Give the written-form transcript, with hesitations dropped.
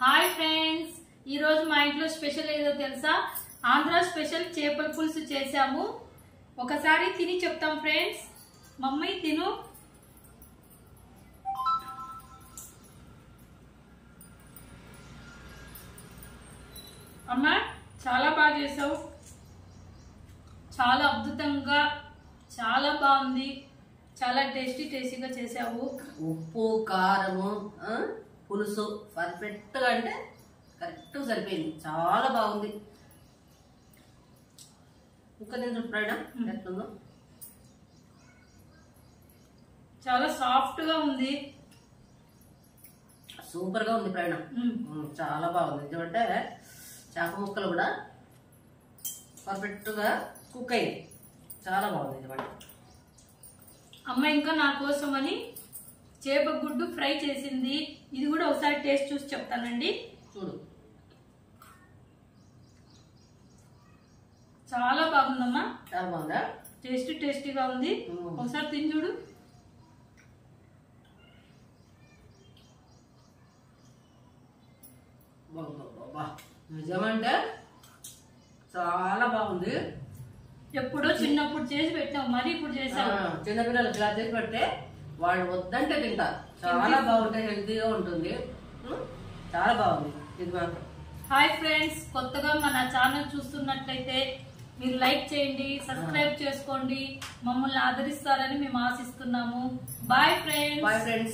Hi friends, ఈ రోజు మా ఇంట్లో స్పెషల్ ఏదో తెలుసా? ఆంధ్ర స్పెషల్ చేపల పులుసు చేశాము. ఒకసారి తిని చెప్తాం ఫ్రెండ్స్. మమ్మీ తిను. అమ్మా చాలా బాగా చేసావు, చాలా అద్భుతంగా, చాలా బాగుంది, చాలా టేస్టీగా చేసావు. ఉప్పు కారము పులుసు పర్ఫెక్ట్గా అంటే కరెక్ట్ సరిపోయింది. చాలా బాగుంది. ఇంకా నేను చూడరా ఎట్లుందో. చాలా సాఫ్ట్ గా ఉంది, సూపర్ గా ఉంది ప్రయాణ. చాలా బాగుంది. ఎందుకంటే చేప ముక్కలు కూడా పర్ఫెక్ట్ గా కుక్ అయ్యాయి. చాలా బాగుంది ఎందుకంటే. అమ్మ ఇంకా నా కోసం అని చేప గుడ్డు ఫ్రై చేసింది. ఇది కూడా ఒకసారి టేస్ట్ చూసి చెప్తానండి. చూడు, చాలా బాగుందమ్మా. చాలా బాగుందా? టేస్టీగా ఉంది. ఒకసారి తిని చూడు. నిజమంటే చాలా బాగుంది. ఎప్పుడో చిన్నప్పుడు చేసి పెట్టావు, మరి ఇప్పుడు చేసావు. చిన్నపిల్లలకి ఇలా చేసి పెడితే వాళ్ళు వద్దంటే తింటారు. చాలా బాగుంటాయి, హెల్తీగా ఉంటుంది. చాలా బాగుంది ఇది మాత్రం. హాయ్ ఫ్రెండ్స్, కొత్తగా మన ఛానల్ చూస్తున్నట్లయితే మీరు లైక్ చేయండి, సబ్స్క్రైబ్ చేసుకోండి. మమ్మల్ని ఆదరిస్తారని మేము ఆశిస్తున్నాము. Bye friends.